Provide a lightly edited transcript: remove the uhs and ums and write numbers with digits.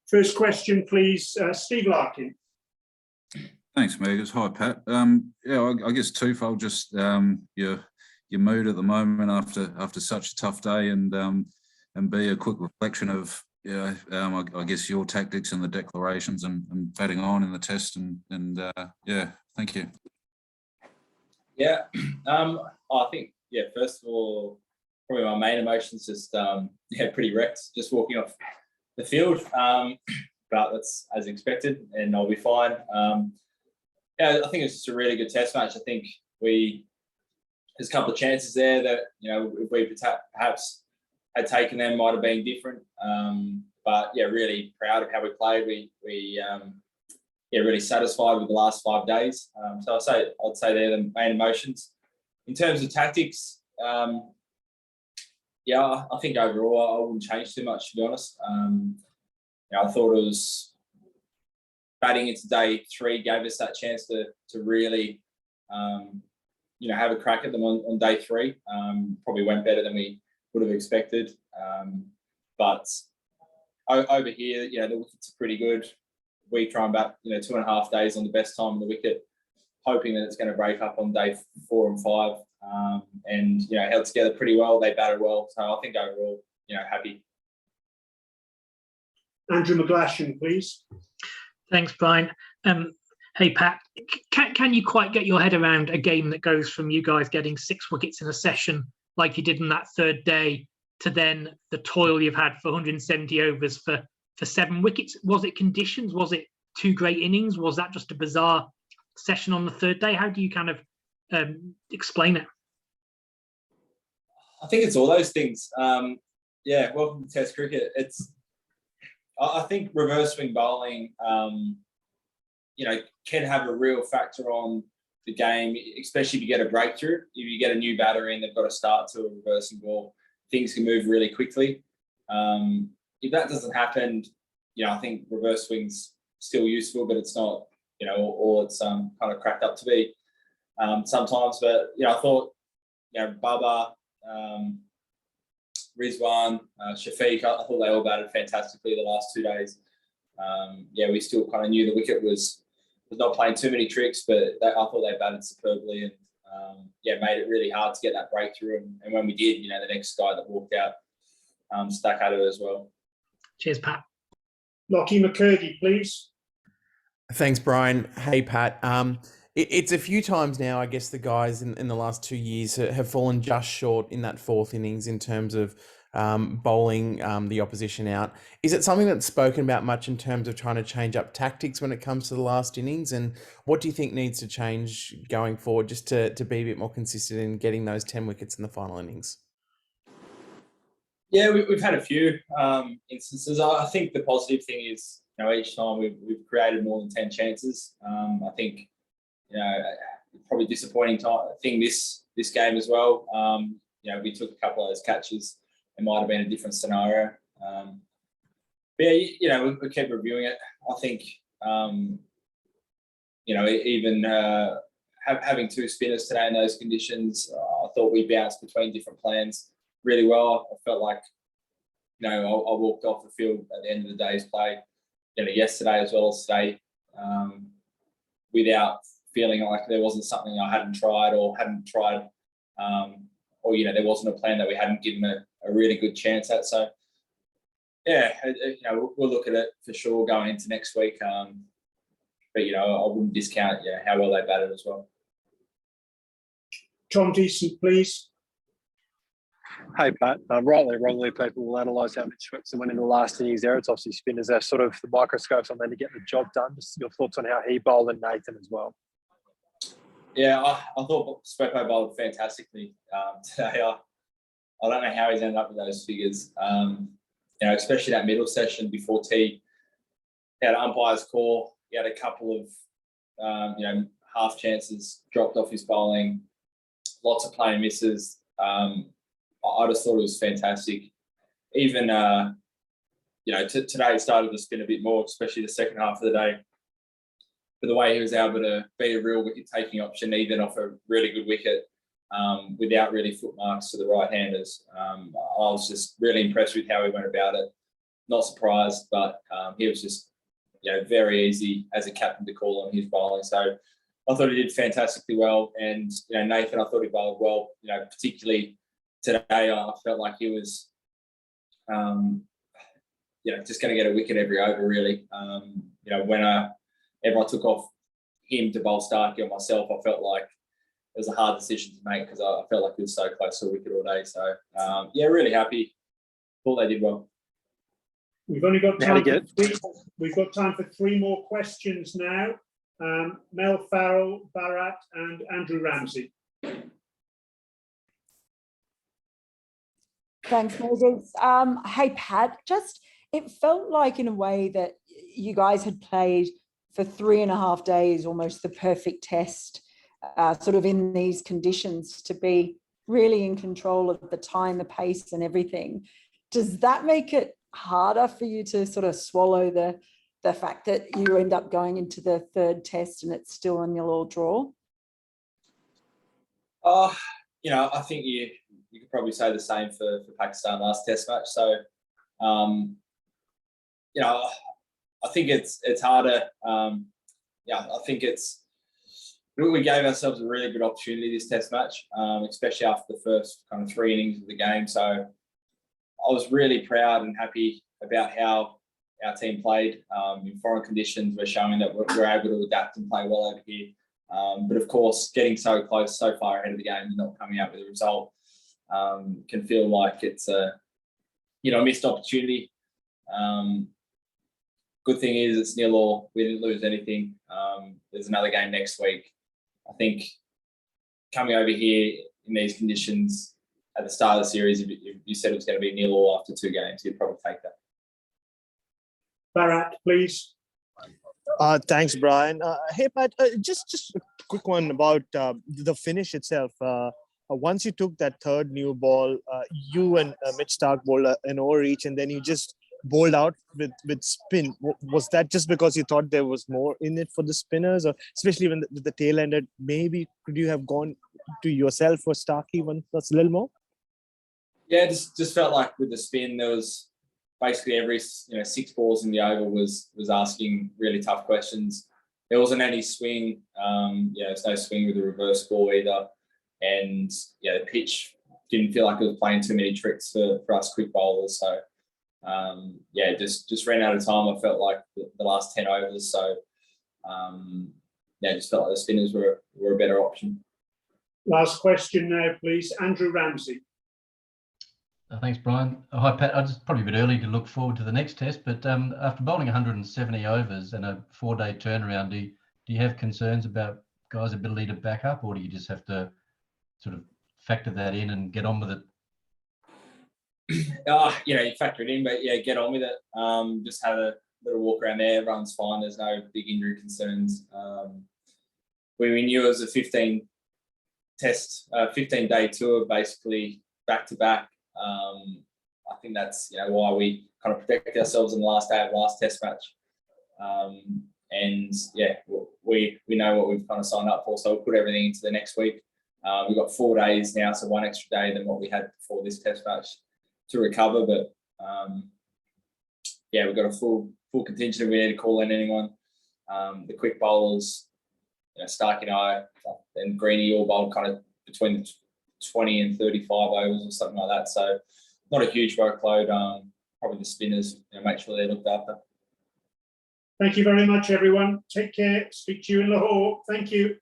First question, please, Steve Larkin. Thanks, Megas. Hi, Pat. Yeah, I guess twofold. Just your mood at the moment after such a tough day, and be a quick reflection of I guess your tactics and the declarations and batting on in the test, and yeah, thank you. Yeah, I think first of all, probably my main emotions just pretty wrecked, just walking off the field, but that's as expected, and I'll be fine. Yeah, I think it's just a really good test match. I think there's a couple of chances there that if we perhaps had taken them, might have been different. But yeah, really proud of how we played. We really satisfied with the last 5 days. So I'd say they're the main emotions. In terms of tactics, I think overall I wouldn't change too much, to be honest. I thought it was batting into day 3 gave us that chance to really have a crack at them on day 3. Probably went better than we would have expected. But over here, the wickets are pretty good. We try and bat 2.5 days on the best time on the wicket, hoping that it's going to break up on day 4 and 5. And held together pretty well. They batted well, so I think overall, happy. Andrew McGlashan, please. Thanks, Brian. Hey, Pat, can you quite get your head around a game that goes from you guys getting 6 wickets in a session like you did in that 3rd day to then the toil you've had for 170 overs for 7 wickets? Was it conditions? Was it 2 great innings? Was that just a bizarre session on the 3rd day? How do you kind of explain it? I think it's all those things. Welcome to Test cricket. I think reverse swing bowling, can have a real factor on the game, especially if you get a breakthrough. If you get a new batter in, they've got to start to a reversing ball. Things can move really quickly. If that doesn't happen, I think reverse swing's still useful, but it's not, all it's kind of cracked up to be sometimes. But I thought, Baba, Rizwan, Shafiq, I thought they all batted fantastically the last 2 days. We still kind of knew the wicket was not playing too many tricks, but I thought they batted superbly and made it really hard to get that breakthrough. And when we did, the next guy that walked out stuck at it as well. Cheers, Pat. Lockie McCurdy, please. Thanks, Brian. Hey, Pat. It's a few times now, I guess the guys in the last 2 years have fallen just short in that 4th innings in terms of bowling the opposition out. Is it something that's spoken about much in terms of trying to change up tactics when it comes to the last innings? And what do you think needs to change going forward just to be a bit more consistent in getting those 10 wickets in the final innings? Yeah, we've had a few instances. I think the positive thing is, each time we've created more than 10 chances. I think, probably disappointing thing this game as well. We took a couple of those catches. It might have been a different scenario. We kept reviewing it. I think, even having 2 spinners today in those conditions, I thought we bounced between different plans really well. I felt like, I walked off the field at the end of the day's play, yesterday as well as today, without feeling like there wasn't something I hadn't tried, or there wasn't a plan that we hadn't given a really good chance at. So, we'll look at it for sure going into next week. But, I wouldn't discount how well they batted as well. Tom Decent, please. Hey, Pat. Rightly or wrongly, people will analyse how Mitch Swetson went in the last innings there. It's obviously spinners are sort of the microscopes on them to get the job done. Just your thoughts on how he bowled and Nathan as well. Yeah, I thought Sweppo bowled fantastically today. I don't know how he's ended up with those figures. Especially that middle session before tea. He had an umpire's call. He had a couple of, half chances dropped off his bowling. Lots of play misses. I just thought it was fantastic. Even, today he started to spin a bit more, especially the second half of the day. But the way he was able to be a real wicket-taking option, even off a really good wicket, without really foot marks to the right-handers. I was just really impressed with how he went about it. not surprised, but he was just, very easy as a captain to call on his bowling. So I thought he did fantastically well. And, Nathan, I thought he bowled well, particularly today. I felt like he was, just going to get a wicket every over, really. When everyone took off him to bowl Starkey or myself, I felt like it was a hard decision to make because I felt like he was so close to a wicket all day. So, really happy. Thought they did well. We've only got time we've got time for 3 more questions now. Mel Farrell, Bharat and Andrew Ramsey. Thanks, Moses. Hey, Pat, it felt like in a way that you guys had played for 3.5 days, almost the perfect test, sort of in these conditions to be really in control of the time, the pace and everything. Does that make it harder for you to sort of swallow the fact that you end up going into the 3rd test and it's still a 0-0 draw? I think you could probably say the same for Pakistan last test match. So, I think it's harder. I think we gave ourselves a really good opportunity this test match, especially after the first kind of 3 innings of the game. So I was really proud and happy about how our team played. In foreign conditions, we're showing that we're able to adapt and play well over here. But of course, getting so close, so far ahead of the game and not coming out with a result can feel like it's a missed opportunity. Good thing is it's 0-0. We didn't lose anything. There's another game next week. I think coming over here in these conditions at the start of the series, if you said it was going to be 0-0 after 2 games, you'd probably take that. Bharat, please. Thanks, Brian. Hey, Pat, just a quick one about the finish itself. Once you took that 3rd new ball, you and Mitch Stark bowled an over each, and then you just bowled out with spin. Was that just because you thought there was more in it for the spinners, or especially when the tail ended? Maybe could you have gone to yourself or Starkey one that's a little more? Yeah, just felt like with the spin, there was basically every 6 balls in the over was asking really tough questions. There wasn't any swing. There's no swing with the reverse ball either, and the pitch didn't feel like it was playing too many tricks for us quick bowlers. So just ran out of time. I felt like the last 10 overs. So just felt like the spinners were a better option. Last question now, please. Andrew Ramsey. Thanks, Brian. Hi, Pat. It's probably a bit early to look forward to the next test, but after bowling 170 overs and a 4-day turnaround, do you have concerns about guys' ability to back up, or do you just have to sort of factor that in and get on with it? You factor it in, but get on with it. Just had a little walk around there. Everyone's fine. There's no big injury concerns. We knew it was a 15-day tour, basically back to back. I think that's why we kind of protect ourselves in the last day of last test match. We know what we've kind of signed up for, so we'll put everything into the next week. We've got 4 days now, so 1 extra day than what we had before this test match to recover. But we've got a full contingent if we need to call in anyone. The quick bowlers, Stark and I and Greeny all bowled kind of between 20 and 35 overs or something like that. So not a huge workload. Probably the spinners, make sure they're looked after. Thank you very much, everyone. Take care. Speak to you in Lahore. Thank you.